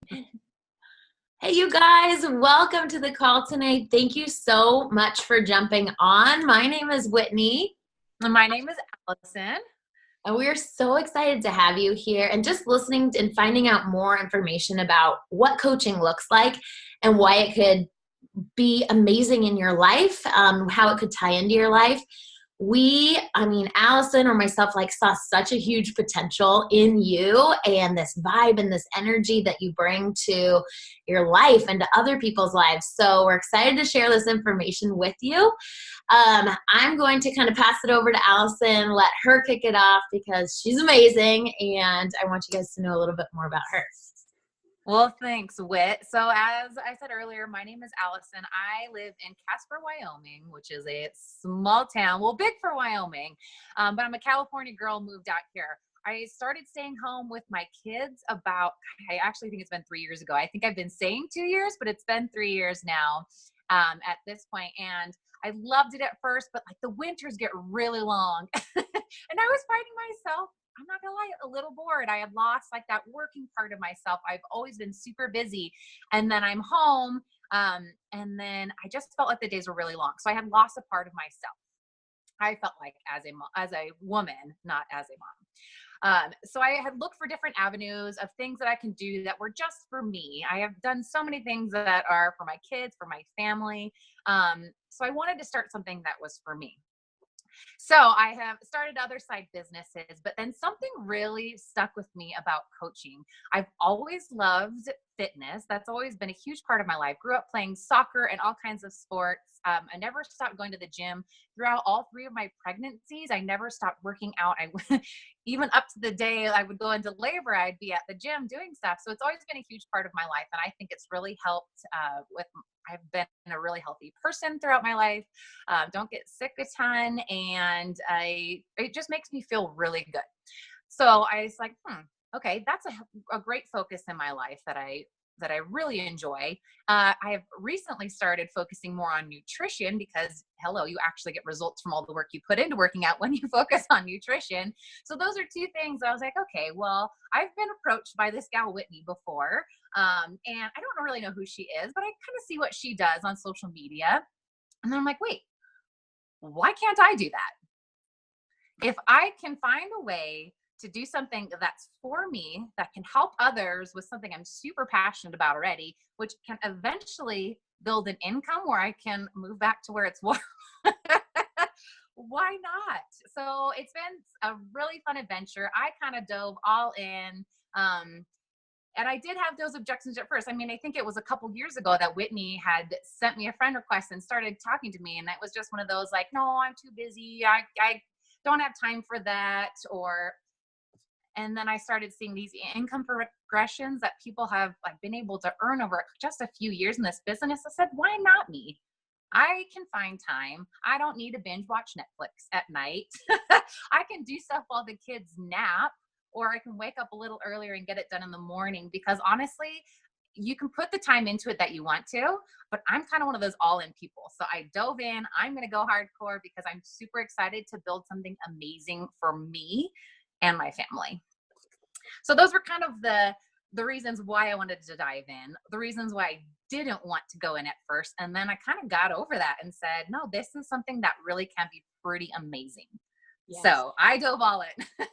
Hey, you guys, welcome to the call tonight. Thank you so much for jumping on. My name is Whitney, My name is Allison. and we are so excited to have you here and just listening and finding out more information about what coaching looks like and why it could be amazing in your life, how it could tie into your life. Allison or myself, like, saw such a huge potential in you and this vibe and this energy that you bring to your life and to other people's lives. So we're excited to share this information with you. I'm going to kind of pass it over to Allison, let her kick it off because she's amazing, and I want you guys to know a little bit more about her. Well, thanks, Whit. So as I said earlier, my name is Allison. I live in Casper, Wyoming, which is a small town, well, big for Wyoming, but I'm a California girl, moved out here. I started staying home with my kids I actually think it's been 3 years ago. I think I've been saying 2 years, but it's been 3 years now at this point. And I loved it at first, but like the winters get really long. And I was finding myself, I'm not gonna lie, a little bored. I had lost like that working part of myself. I've always been super busy. And then I'm home. And then I just felt like the days were really long. So I had lost a part of myself. I felt like as a woman, not as a mom. So I had looked for different avenues of things that I can do that were just for me. I have done so many things that are for my kids, for my family. So I wanted to start something that was for me. So I have started other side businesses, but then something really stuck with me about coaching. I've always loved fitness. That's always been a huge part of my life. Grew up playing soccer and all kinds of sports. I never stopped going to the gym throughout all three of my pregnancies. I never stopped working out. Even up to the day I would go into labor, I'd be at the gym doing stuff. So it's always been a huge part of my life. And I think it's really helped I've been a really healthy person throughout my life. Don't get sick a ton, and it just makes me feel really good. So I was like, okay, that's a great focus in my life that I really enjoy. I have recently started focusing more on nutrition because, hello, you actually get results from all the work you put into working out when you focus on nutrition. So those are two things I was like, okay, well, I've been approached by this gal Whitney before, and I don't really know who she is, but I kind of see what she does on social media. And then I'm like, wait, why can't I do that? If I can find a way to do something that's for me, that can help others with something I'm super passionate about already, which can eventually build an income where I can move back to where it's warm. Why not? So it's been a really fun adventure. I kind of dove all in. And I did have those objections at first. I mean, I think it was a couple years ago that Whitney had sent me a friend request and started talking to me. And that was just one of those like, no, I'm too busy. I don't have time for that. And then I started seeing these income progressions that people have like been able to earn over just a few years in this business. I said, why not me? I can find time. I don't need to binge watch Netflix at night. I can do stuff while the kids nap, or I can wake up a little earlier and get it done in the morning, because honestly, you can put the time into it that you want to, but I'm kind of one of those all in people. So I dove in. I'm going to go hardcore because I'm super excited to build something amazing for me and my family. So those were kind of the reasons why I wanted to dive in, the reasons why I didn't want to go in at first. And then I kind of got over that and said, no, this is something that really can be pretty amazing. Yes. So I dove all in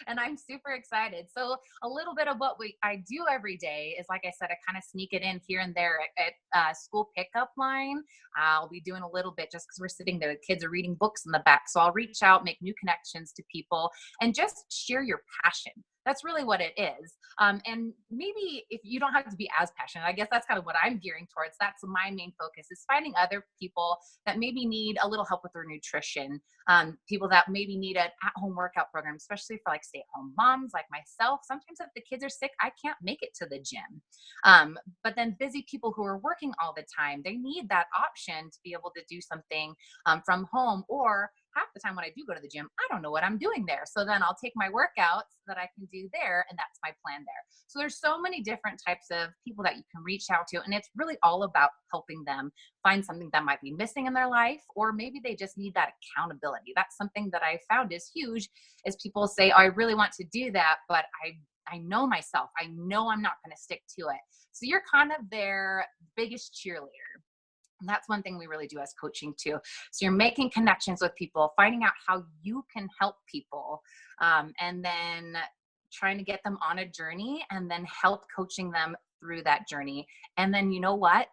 and I'm super excited. So a little bit of what I do every day is, like I said, I kind of sneak it in here and there at school pickup line. I'll be doing a little bit just because we're sitting there. The kids are reading books in the back. So I'll reach out, make new connections to people, and just share your passion. That's really what it is. And maybe if you don't have to be as passionate, I guess that's kind of what I'm gearing towards. That's my main focus, is finding other people that maybe need a little help with their nutrition. People that maybe need an at-home workout program, especially for like stay-at-home moms like myself. Sometimes if the kids are sick, I can't make it to the gym. But then busy people who are working all the time, they need that option to be able to do something from home. Or half the time when I do go to the gym, I don't know what I'm doing there. So then I'll take my workouts that I can do there, and that's my plan there. So there's so many different types of people that you can reach out to, and it's really all about helping them find something that might be missing in their life, or maybe they just need that accountability. That's something that I found is huge, is people say, oh, I really want to do that, but I know myself. I know I'm not going to stick to it. So you're kind of their biggest cheerleader. And that's one thing we really do as coaching too. So you're making connections with people, finding out how you can help people, and then trying to get them on a journey and then help coaching them through that journey. And then you know what?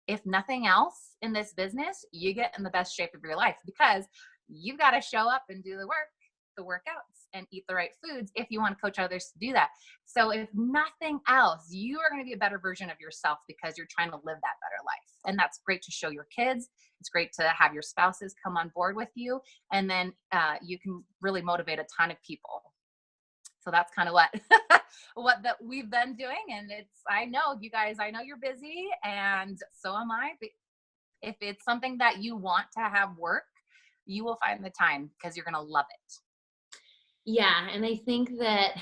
If nothing else in this business, you get in the best shape of your life because you've got to show up and do the work, the workouts, and eat the right foods if you want to coach others to do that. So if nothing else, you are going to be a better version of yourself because you're trying to live that better life. And that's great to show your kids. It's great to have your spouses come on board with you. And then you can really motivate a ton of people. So that's kind of what that we've been doing. And I know you guys, I know you're busy and so am I. But if it's something that you want to have work, you will find the time because you're going to love it. Yeah. And I think that,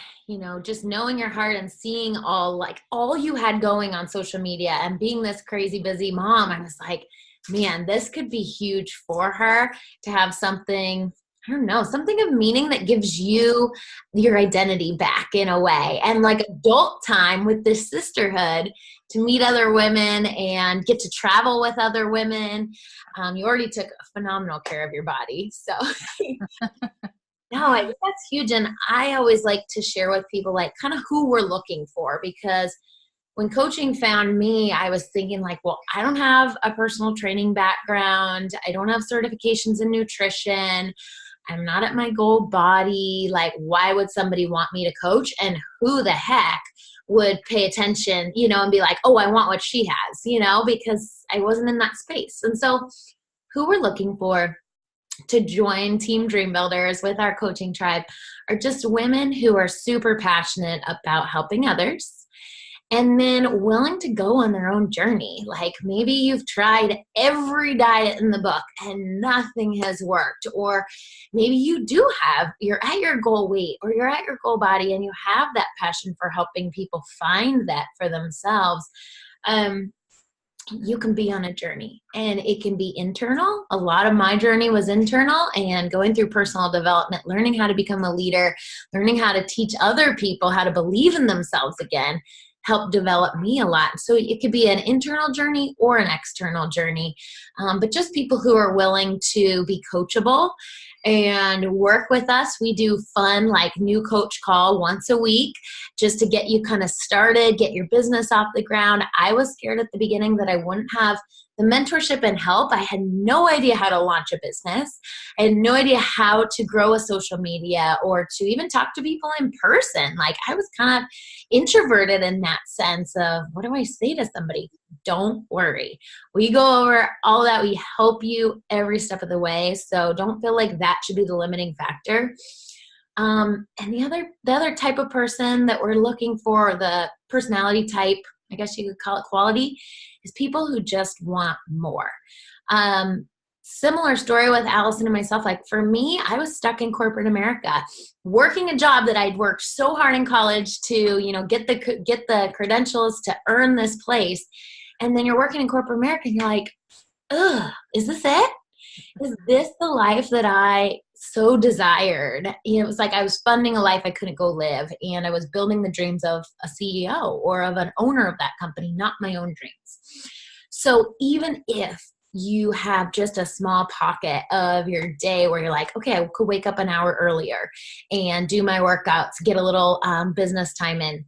just knowing your heart and seeing all you had going on social media and being this crazy busy mom, I was like, man, this could be huge for her to have something, I don't know, something of meaning that gives you your identity back in a way, and like adult time with this sisterhood to meet other women and get to travel with other women. You already took phenomenal care of your body. So no, I think that's huge. And I always like to share with people like kind of who we're looking for, because when coaching found me, I was thinking like, well, I don't have a personal training background. I don't have certifications in nutrition. I'm not at my goal body. Like, why would somebody want me to coach? And who the heck would pay attention, and be like, oh, I want what she has, because I wasn't in that space. And so who we're looking for to join Team Dream Builders with our coaching tribe are just women who are super passionate about helping others, and then willing to go on their own journey. Like maybe you've tried every diet in the book and nothing has worked. Or maybe you're at your goal weight or you're at your goal body and you have that passion for helping people find that for themselves. You can be on a journey, and it can be internal. A lot of my journey was internal and going through personal development, learning how to become a leader, learning how to teach other people how to believe in themselves again, helped develop me a lot. So it could be an internal journey or an external journey, but just people who are willing to be coachable and work with us. We do fun, like new coach call once a week just to get you kind of started, get your business off the ground. I was scared at the beginning that I wouldn't have the mentorship and help. I had no idea how to launch a business. I had no idea how to grow a social media or to even talk to people in person. Like I was kind of introverted in that sense of, what do I say to somebody? Don't worry. We go over all that. We help you every step of the way. So don't feel like that should be the limiting factor. And the other type of person that we're looking for, the personality type, I guess you could call it quality, is people who just want more. Similar story with Allison and myself. Like for me, I was stuck in corporate America, working a job that I'd worked so hard in college to, get the credentials to earn this place. And then you're working in corporate America and you're like, ugh, is this it? Is this the life that I so desired? It was like I was funding a life I couldn't go live, and I was building the dreams of a CEO or of an owner of that company, not my own dreams. So even if you have just a small pocket of your day where you're like, okay, I could wake up an hour earlier and do my workouts, get a little business time in.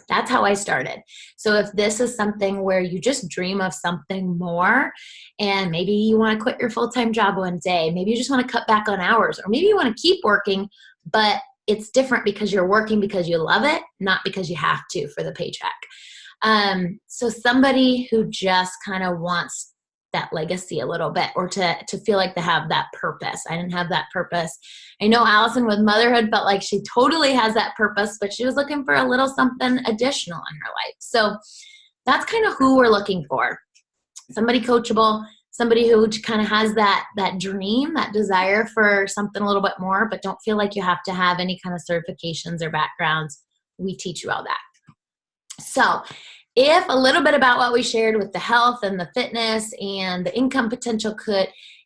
That's how I started. So if this is something where you just dream of something more, and maybe you want to quit your full-time job one day, maybe you just want to cut back on hours, or maybe you want to keep working, but it's different because you're working because you love it, not because you have to for the paycheck. So somebody who just kind of wants that legacy a little bit, or to feel like they have that purpose. I didn't have that purpose. I know Allison with motherhood felt like she totally has that purpose, but she was looking for a little something additional in her life. So that's kind of who we're looking for. Somebody coachable, somebody who kind of has that dream, that desire for something a little bit more, but don't feel like you have to have any kind of certifications or backgrounds. We teach you all that. So If a little bit about what we shared with the health and the fitness and the income potential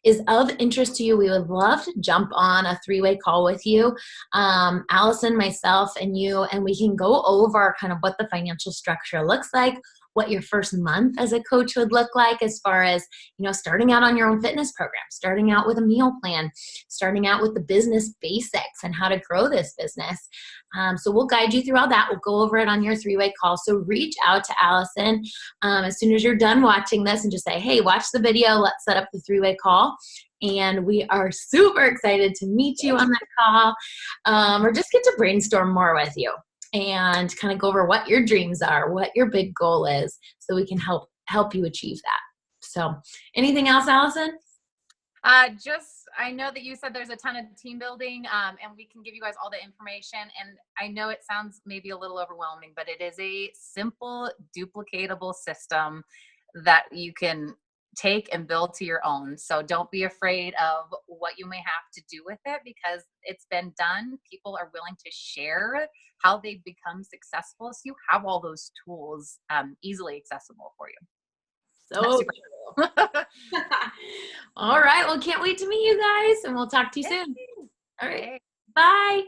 is of interest to you, we would love to jump on a 3-way call with you, Allison, myself, and you, and we can go over kind of what the financial structure looks like, what your first month as a coach would look like, as far as, starting out on your own fitness program, starting out with a meal plan, starting out with the business basics and how to grow this business. So we'll guide you through all that. We'll go over it on your 3-way call. So reach out to Allison as soon as you're done watching this and just say, hey, watch the video. Let's set up the 3-way call. And we are super excited to meet you on that call, or just get to brainstorm more with you and kind of go over what your dreams are, what your big goal is, so we can help you achieve that. So anything else, Allison? I know that you said there's a ton of team building, and we can give you guys all the information. And I know it sounds maybe a little overwhelming, but it is a simple, duplicatable system that you can take and build to your own. So don't be afraid of what you may have to do with it, because it's been done. People are willing to share how they've become successful. So you have all those tools easily accessible for you. So true. All right. Well, can't wait to meet you guys, and we'll talk to you soon. All right. Bye.